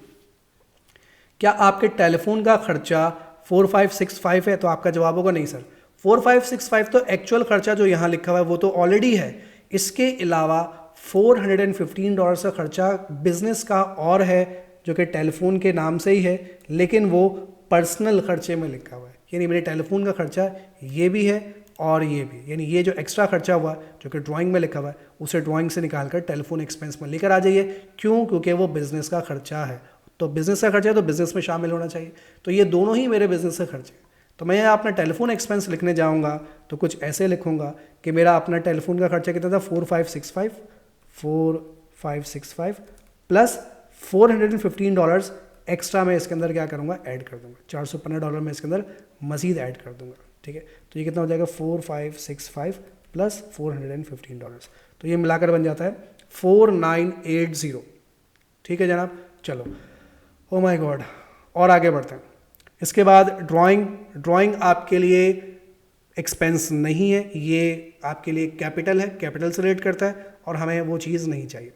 क्या आपके टेलीफोन का खर्चा 4565 है, तो आपका जवाब होगा नहीं सर, 4565 तो एक्चुअल खर्चा जो यहाँ लिखा हुआ है वो तो ऑलरेडी है, इसके अलावा $415 का खर्चा बिजनेस का और है, जो कि टेलीफोन के नाम से ही है, लेकिन वो पर्सनल खर्चे में लिखा हुआ है, यानी मेरे टेलीफोन का खर्चा ये भी है और ये भी, यानी ये जो एक्स्ट्रा खर्चा हुआ जो कि ड्राइंग में लिखा हुआ है, उसे ड्राइंग से निकालकर टेलीफोन एक्सपेंस में लेकर आ जाइए। क्यों? क्योंकि वो बिजनेस का खर्चा है, तो बिजनेस का खर्चा है तो बिजनेस में शामिल होना चाहिए, तो ये दोनों ही मेरे बिजनेस के खर्चे हैं। तो मैं अपना टेलीफोन एक्सपेंस लिखने जाऊंगा तो कुछ ऐसे लिखूंगा कि मेरा अपना टेलीफोन का खर्चा कितना था 4565 प्लस $415 एक्स्ट्रा मैं इसके अंदर क्या करूंगा, ऐड कर दूंगा, $415 में इसके अंदर मजीद ऐड कर दूंगा। ठीक है, तो ये कितना हो जाएगा 4565 प्लस $415, तो ये मिलाकर बन जाता है 4980। ठीक है जनाब, चलो, ओ माय गॉड, और आगे बढ़ते हैं। इसके बाद ड्राइंग आपके लिए एक्सपेंस नहीं है, ये आपके लिए कैपिटल है, कैपिटल से रिलेट करता है और हमें वो चीज़ नहीं चाहिए।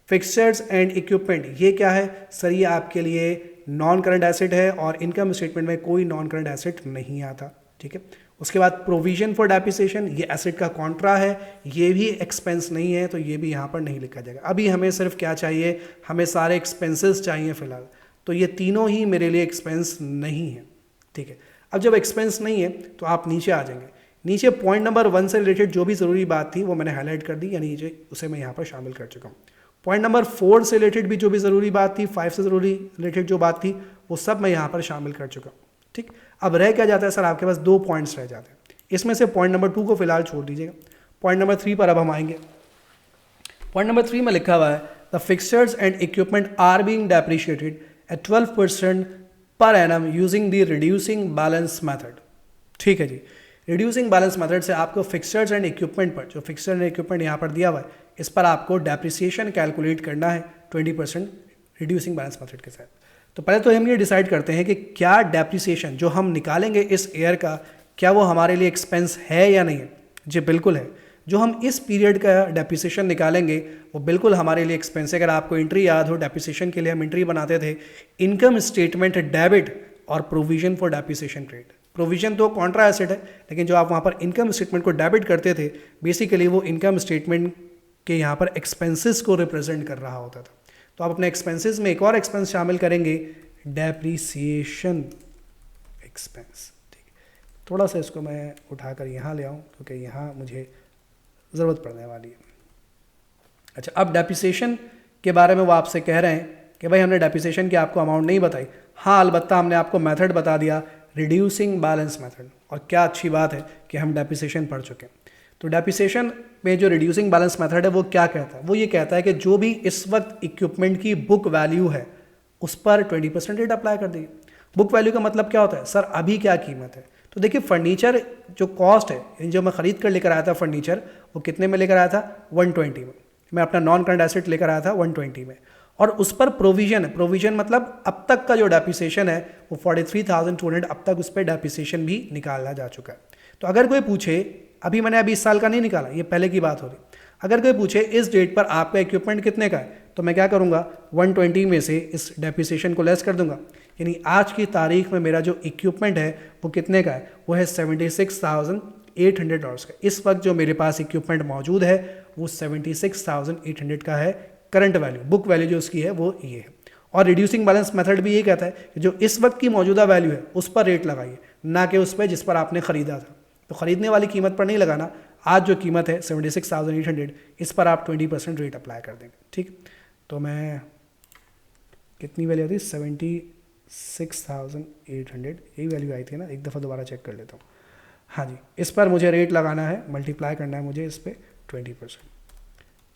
फिक्सचर्स एंड इक्विपमेंट, ये क्या है सर? ये आपके लिए नॉन करंट एसेट है और इनकम स्टेटमेंट में कोई नॉन करंट एसेट नहीं आता। ठीक है, उसके बाद प्रोविजन फॉर डेप्रिसिएशन, ये एसेट का कॉन्ट्रा है, ये भी एक्सपेंस नहीं है, तो ये भी यहाँ पर नहीं लिखा जाएगा। अभी हमें सिर्फ क्या चाहिए, हमें सारे एक्सपेंसेस चाहिए फिलहाल, तो ये तीनों ही मेरे लिए एक्सपेंस नहीं है। ठीक है, अब जब एक्सपेंस नहीं है तो आप नीचे आ जाएंगे, नीचे पॉइंट नंबर 1 से रिलेटेड जो भी ज़रूरी बात थी वो मैंने हाईलाइट कर दी, यानी उसे मैं यहाँ पर शामिल कर चुका हूँ। पॉइंट नंबर 4 से रिलेटेड भी जो भी ज़रूरी बात थी, 5 से ज़रूरी रिलेटेड जो बात थी वो सब मैं यहाँ पर शामिल कर चुका हूँ। ठीक, अब रह क्या जाता है सर, आपके पास 2 पॉइंट्स रह जाते हैं, इसमें से पॉइंट नंबर 2 को फिलहाल छोड़ दीजिएगा। पॉइंट नंबर 3 पर अब हम आएंगे। पॉइंट नंबर 3 में लिखा हुआ है the fixtures and equipment are being depreciated at 12% per annum using the reducing balance method. ठीक है जी, रिड्यूसिंग बैलेंस मेथड से आपको फिक्सचर्स एंड इक्विपमेंट पर, जो फिक्सचर एंड इक्विपमेंट यहाँ पर दिया हुआ है, इस पर आपको डेप्रिसिएशन कैलकुलेट करना है 20% रिड्यूसिंग बैलेंस मेथड के साथ। तो पहले तो हम ये डिसाइड करते हैं कि क्या डेप्रिसिएशन जो हम निकालेंगे इस ईयर का, क्या वो हमारे लिए एक्सपेंस है या नहीं है। जी बिल्कुल है, जो हम इस पीरियड का डेप्रिसिएशन निकालेंगे वो बिल्कुल हमारे लिए एक्सपेंस है। अगर आपको एंट्री याद हो, डेप्रिसिएशन के लिए हम एंट्री बनाते थे इनकम स्टेटमेंट डेबिट और provision for depreciation credit. Provision तो कॉन्ट्रा एसेट है, लेकिन जो आप वहाँ पर इनकम स्टेटमेंट को डेबिट करते थे, बेसिकली वो इनकम स्टेटमेंट के यहाँ पर एक्सपेंसेस को रिप्रेजेंट कर रहा होता था। तो आप अपने एक्सपेंसेस में एक और एक्सपेंस शामिल करेंगे, डेप्रिसिएशन एक्सपेंस। ठीक, थोड़ा सा इसको मैं उठाकर यहाँ ले आऊँ क्योंकि यहाँ मुझे ज़रूरत पड़ने वाली है। अच्छा, अब डेप्रिसिएशन के बारे में वो आपसे कह रहे हैं कि भाई हमने डेप्रिसिएशन की आपको अमाउंट नहीं बताई। हाँ, अलबत्ता हमने आपको मेथड बता दिया, रिड्यूसिंग बैलेंस मेथड। और क्या अच्छी बात है कि हम डेप्रिसिएशन पढ़ चुके हैं। तो डेप्रिसिएशन में जो रिड्यूसिंग बैलेंस मेथड है वो क्या कहता है, वो ये कहता है कि जो भी इस वक्त इक्विपमेंट की बुक वैल्यू है उस पर 20% रेट अप्लाई कर देंगे। बुक वैल्यू का मतलब क्या होता है, सर अभी क्या कीमत है। तो देखिए फर्नीचर जो कॉस्ट है, जो मैं खरीद कर लेकर आया था फर्नीचर, वो कितने में लेकर आया था, 120 में। मैं अपना नॉन करंट एसेट लेकर आया था 120 में, और उस पर प्रोविजन है। प्रोविजन मतलब अब तक का जो डेप्रिसिएशन है वो 43,200 अब तक उस पर डेप्रिसिएशन भी निकाला जा चुका है। तो अगर कोई पूछे, अभी इस साल का नहीं निकाला, ये पहले की बात हो रही, अगर कोई पूछे इस डेट पर आपका इक्विपमेंट कितने का है, तो मैं क्या करूंगा, 120 में से इस डेप्रिसिएशन को लेस कर दूंगा। यानी आज की तारीख में मेरा जो इक्विपमेंट है वो कितने का है, वो है $76,800 का। इस वक्त जो मेरे पास इक्विपमेंट मौजूद है वो 76,800 का है करंट वैल्यू। बुक वैल्यू जो उसकी है वो ये है। और रिड्यूसिंग बैलेंस मेथड भी ये कहता है कि जो इस वक्त की मौजूदा वैल्यू है उस पर रेट लगाइए, ना कि उस पर जिस पर आपने खरीदा था। तो खरीदने वाली कीमत पर नहीं लगाना, आज जो कीमत है 76,800 इस पर आप 20% रेट अप्लाई कर देंगे। ठीक, तो मैं कितनी वैल्यू आती है, 76,800 यही वैल्यू आई थी ना, एक दफ़ा दोबारा चेक कर लेता हूँ। हाँ जी, इस पर मुझे रेट लगाना है, मल्टीप्लाई करना है मुझे इस पर 20%।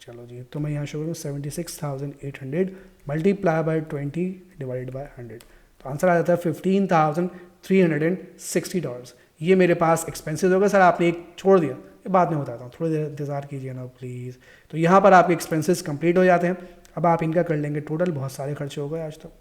चलो जी, तो मैं यहाँ शो करूँ 76,800 मल्टीप्लाई बाय 20 डिवाइडेड बाय 100, तो आंसर आ जाता है $15,360। ये मेरे पास एक्सपेंसेस होगा। सर आपने एक छोड़ दिया, ये बाद में बताता हूँ, थोड़ी देर इंतज़ार कीजिए ना प्लीज़। तो यहाँ पर आपके एक्सपेंसेस कंप्लीट हो जाते हैं। अब आप इनका कर लेंगे टोटल, बहुत सारे खर्चे हो गए आज तो।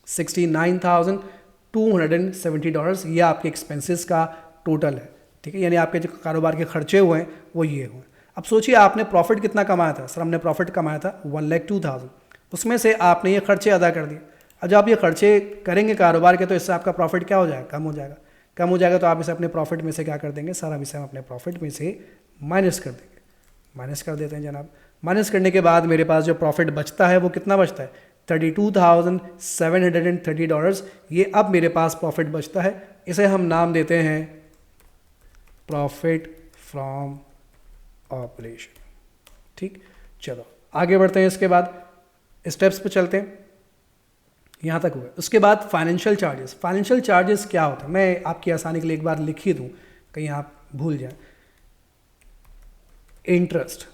$69,270 ये आपके एक्सपेंसेस का टोटल है। ठीक है, यानी आपके जो कारोबार के खर्चे हुए हैं वो ये हुए। अब सोचिए आपने प्रॉफिट कितना कमाया था। सर हमने प्रॉफिट कमाया था 1,02,000, उसमें से आपने ये खर्चे अदा कर दिए। अब जब आप ये खर्चे करेंगे कारोबार के, तो इससे आपका प्रॉफिट क्या हो जाएगा, कम हो जाएगा। कम हो जाएगा तो आप इसे अपने प्रॉफिट में से क्या कर देंगे, सारा इसे हम अपने प्रॉफिट में से माइनस कर देंगे। माइनस कर देते हैं जनाब। माइनस करने के बाद मेरे पास जो प्रॉफिट बचता है वो कितना बचता है, $32,730। ये अब मेरे पास प्रॉफिट बचता है, इसे हम नाम देते हैं प्रॉफिट फ्रॉम ऑपरेशन। ठीक, चलो आगे बढ़ते हैं। इसके बाद स्टेप्स पे चलते हैं, यहाँ तक हुआ। उसके बाद फाइनेंशियल चार्जेस। फाइनेंशियल चार्जेस क्या होता है, मैं आपकी आसानी के लिए एक बार लिख ही दूँ, कहीं आप भूल जाएं। इंटरेस्ट,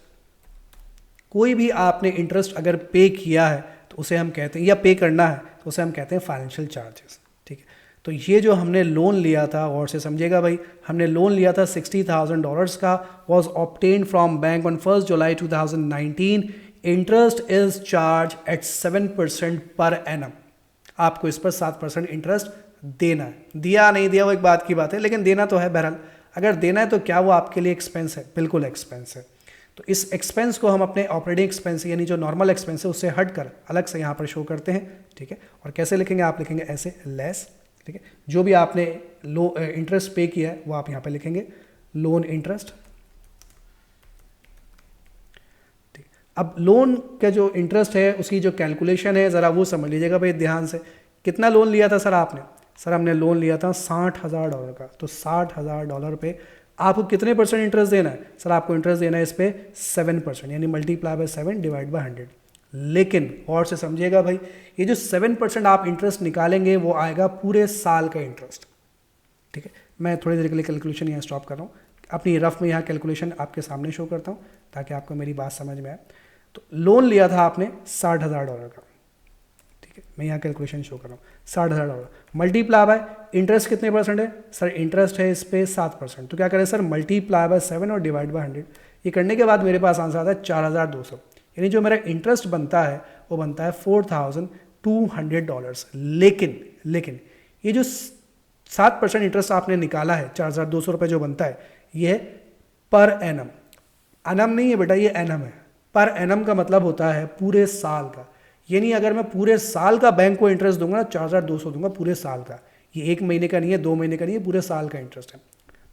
कोई भी आपने इंटरेस्ट अगर पे किया है तो उसे हम कहते हैं, या पे करना है तो उसे हम कहते हैं फाइनेंशियल चार्जेस। ठीक है, तो ये जो हमने लोन लिया था, और से समझिएगा भाई, हमने लोन लिया था $60,000 का, was obtained from bank on 1 July 2019। Interest is charge at 7% per annum. आपको इस पर 7% इंटरेस्ट देना है। दिया नहीं दिया वो एक बात की बात है, लेकिन देना तो है। बहरहाल अगर देना है तो क्या वो आपके लिए एक्सपेंस है, बिल्कुल एक्सपेंस है। तो इस एक्सपेंस को हम अपने ऑपरेटिंग एक्सपेंस यानी जो नॉर्मल एक्सपेंस है उससे हट कर अलग से यहाँ पर शो करते हैं। ठीक है, और कैसे लिखेंगे, आप लिखेंगे ऐसे, लेस। ठीक है, जो भी आपने इंटरेस्ट पे किया है वो आप यहाँ पे लिखेंगे लोन इंटरेस्ट। ठीक, अब लोन का जो इंटरेस्ट है उसकी जो कैलकुलेशन है ज़रा वो समझ लीजिएगा भाई ध्यान से। कितना लोन लिया था सर आपने, सर हमने लोन लिया था $60,000 का। तो $60,000 पे आपको कितने % इंटरेस्ट देना है, सर आपको इंटरेस्ट देना है इस पे 7%, यानी मल्टीप्लाई बाय 7 डिवाइड बाय 100। लेकिन और से समझिएगा भाई, ये जो 7% आप इंटरेस्ट निकालेंगे वो आएगा पूरे साल का इंटरेस्ट। ठीक है, मैं थोड़ी देर के लिए कैलकुलेशन यहाँ स्टॉप कर रहा हूँ, अपनी रफ में यहाँ कैलकुलेशन आपके सामने शो करता हूँ ताकि आपको मेरी बात समझ में आए। तो लोन लिया था आपने $60,000 का। ठीक है, मैं यहाँ कैलकुलेशन शो कर रहा हूँ, $60,000 मल्टीप्लाई बाय इंटरेस्ट कितने % है, सर इंटरेस्ट है इस पे 7%। तो क्या करें सर, मल्टीप्लाई बाय 7 और डिवाइड बाय 100। ये करने के बाद मेरे पास आंसर आता है 4,200, यानी जो मेरा इंटरेस्ट बनता है वो बनता है $4,200। लेकिन ये जो 7% इंटरेस्ट आपने निकाला है, 4,200 रुपये जो बनता है, ये है पर एनम। एनम नहीं है बेटा, ये एनम है। पर एनम का मतलब होता है पूरे साल का। यानी अगर मैं पूरे साल का बैंक को इंटरेस्ट दूंगा ना, 4,200 दूंगा पूरे साल का। ये 1 महीने का नहीं है, 2 महीने का नहीं है, पूरे साल का इंटरेस्ट है।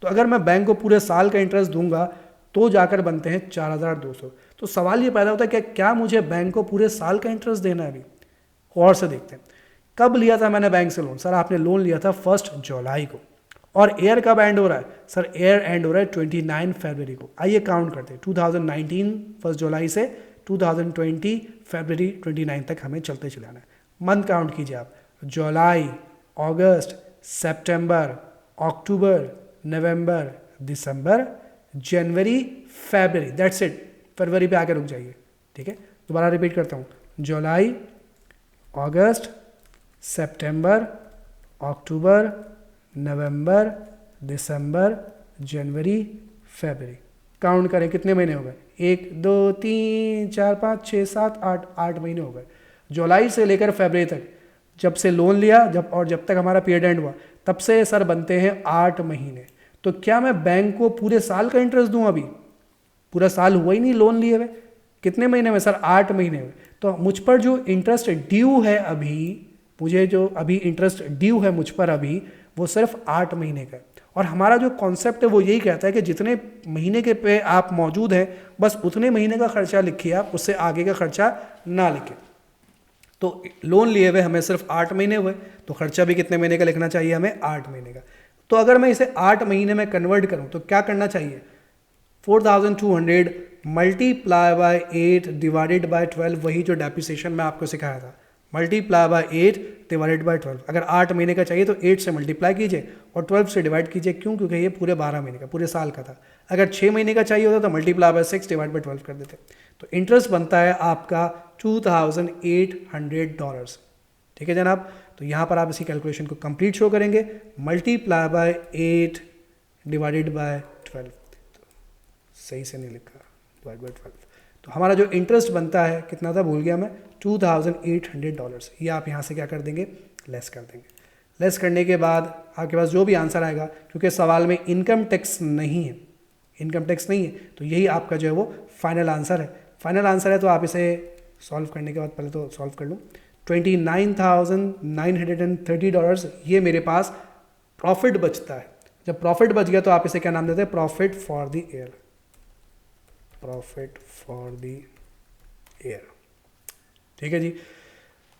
तो अगर मैं बैंक को पूरे साल का इंटरेस्ट दूंगा तो जाकर बनते हैं 4,200। तो सवाल ये पैदा होता है कि क्या मुझे बैंक को पूरे साल का इंटरेस्ट देना है। अभी और से देखते हैं, कब लिया था मैंने बैंक से लोन, सर आपने लोन लिया था 1 जुलाई को। और ईयर कब एंड हो रहा है, सर ईयर एंड हो रहा है 29 फरवरी को। आइए काउंट करते हैं, 2019 1 जुलाई से 2020 फरवरी 29 तक हमें चलते चलाना है। मंथ काउंट कीजिए आप, जुलाई, अगस्त, सितंबर, अक्टूबर, नवंबर, दिसंबर, जनवरी, फरवरी, दैट्स इट। फरवरी पे आके रुक जाइए, ठीक है। दोबारा रिपीट करता हूँ, जुलाई, अगस्त, सितंबर, अक्टूबर, नवंबर, दिसंबर, जनवरी, फरवरी। काउंट करें कितने महीने हो गए, 1 2 3 4 5 6 7 8, 8 महीने हो गए। जुलाई से लेकर फरवरी तक, जब से लोन लिया जब तक हमारा पीरियड एंड हुआ, तब से सर बनते हैं 8 महीने। तो क्या मैं बैंक को पूरे साल का इंटरेस्ट दूं? अभी पूरा साल हुआ ही नहीं लोन लिए हुए, कितने महीने में सर? 8 महीने में। तो मुझ पर जो इंटरेस्ट ड्यू है अभी, मुझे जो अभी इंटरेस्ट ड्यू है मुझ पर अभी, वो सिर्फ 8 महीने का है। और हमारा जो कॉन्सेप्ट है वो यही कहता है कि जितने महीने के पे आप मौजूद हैं, बस उतने महीने का खर्चा लिखिए आप, उससे आगे का खर्चा ना लिखिए। तो लोन लिए हुए हमें सिर्फ 8 महीने हुए, तो खर्चा भी कितने महीने का लिखना चाहिए हमें? 8 महीने का। तो अगर मैं इसे 8 महीने में कन्वर्ट करूं तो क्या करना चाहिए? 4200 मल्टीप्लाई बाय 8 डिवाइडेड बाय 12, वही जो डेप्रिसिएशन मैं आपको सिखाया था, मल्टीप्लाई बाय 8 डिवाइडेड बाय 12। अगर 8 महीने का चाहिए तो 8 से मल्टीप्लाई कीजिए और 12 से डिवाइड कीजिए। क्यों? क्योंकि ये पूरे 12 महीने का, पूरे साल का था। अगर 6 महीने का चाहिए होता तो मल्टीप्लाई बाय 6 डिवाइड बाय 12 कर देते। तो इंटरेस्ट बनता है आपका $2,800, ठीक है जनाब। तो यहाँ पर आप इसी कैलकुलेशन को कंप्लीट शो करेंगे, मल्टीप्लाई बाय 8 डिवाइडेड बाय 12, सही से नहीं लिखा, डिवाइड बाय 12। तो हमारा जो इंटरेस्ट बनता है कितना था भूल गया मैं, $2,800। ये आप यहाँ से क्या कर देंगे? लेस कर देंगे। लेस करने के बाद आपके पास जो भी आंसर आएगा, क्योंकि सवाल में इनकम टैक्स नहीं है, इनकम टैक्स नहीं है, तो यही आपका जो है वो फाइनल आंसर है। फाइनल आंसर है तो आप इसे सॉल्व करने के बाद पहले तो सॉल्व कर लूँ। $29,930 ये मेरे पास प्रॉफिट बचता है। जब प्रॉफिट बच गया तो आप इसे क्या नाम देते हैं? Profit for the year, profit for the year, ठीक है जी।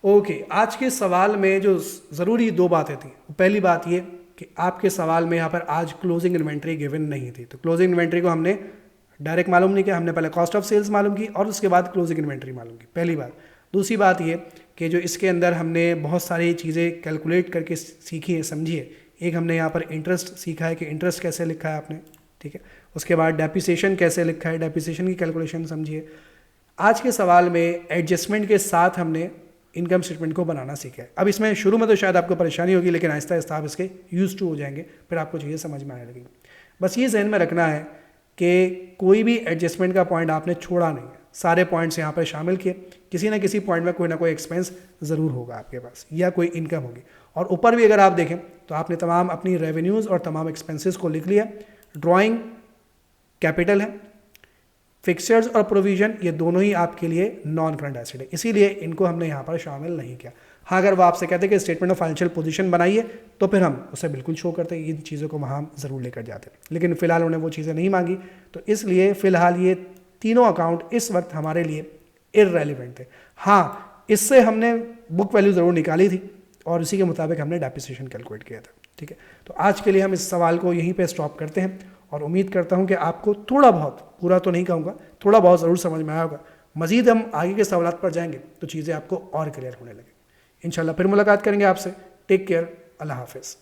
ओके, आज के सवाल में जो ज़रूरी 2 बातें थी, पहली बात ये कि आपके सवाल में यहाँ पर आज क्लोजिंग इन्वेंट्री गिवन नहीं थी। तो क्लोजिंग इन्वेंट्री को हमने डायरेक्ट मालूम नहीं किया, हमने पहले कॉस्ट ऑफ सेल्स मालूम की और उसके बाद क्लोजिंग इन्वेंट्री मालूम की, पहली बात। दूसरी बात ये कि जो इसके अंदर हमने बहुत सारी चीज़ें कैलकुलेट करके सीखी है, समझी है। एक हमने यहाँ पर इंटरेस्ट सीखा है कि इंटरेस्ट कैसे लिखा है आपने, ठीक है। उसके बाद डेप्रिसिएशन कैसे लिखा है, डेप्रिसिएशन की कैलकुलेशन समझिए। आज के सवाल में एडजस्टमेंट के साथ हमने इनकम स्टेटमेंट को बनाना सीखा है। अब इसमें शुरू में तो शायद आपको परेशानी होगी, लेकिन आहिस्ता आहिस्ता आप इसके यूज टू हो जाएंगे, फिर आपको चीज़ें समझ में आने लगेंगी। बस ये जहन में रखना है कि कोई भी एडजस्टमेंट का पॉइंट आपने छोड़ा नहीं है, सारे पॉइंट्स यहाँ पर शामिल किए। किसी ना किसी पॉइंट में कोई ना कोई एक्सपेंस ज़रूर होगा आपके पास या कोई इनकम होगी। और ऊपर भी अगर आप देखें तो आपने तमाम अपनी रेवेन्यूज़ और तमाम एक्सपेंसेस को लिख लिया। ड्राइंग कैपिटल है, फिक्सचर्स और प्रोविजन ये दोनों ही आपके लिए नॉन करंट एसेट है, इसीलिए इनको हमने यहाँ पर शामिल नहीं किया। हाँ, अगर वो आपसे कहते हैं कि स्टेटमेंट ऑफ फाइनेंशियल पोजीशन बनाइए तो फिर हम उसे बिल्कुल शो करते हैं, इन चीज़ों को वहाँ ज़रूर लेकर जाते हैं, लेकिन फ़िलहाल उन्होंने वो चीज़ें नहीं मांगी, तो इसलिए फ़िलहाल ये तीनों अकाउंट इस वक्त हमारे लिए इररेलेवेंट थे। हाँ, इससे हमने बुक वैल्यू ज़रूर निकाली थी और इसी के मुताबिक हमने डेप्रिसिएशन कैलकुलेट किया था, ठीक है। तो आज के लिए हम इस सवाल को यहीं पे स्टॉप करते हैं और उम्मीद करता हूं कि आपको थोड़ा बहुत, पूरा तो नहीं कहूँगा, थोड़ा बहुत ज़रूर समझ में आया होगा। मज़ीद हम आगे के सवालात पर जाएंगे तो चीज़ें आपको और क्लियर होने लगेंगी। इंशाल्लाह फिर मुलाकात करेंगे आपसे। टेक केयर, अल्लाह हाफ़िज़।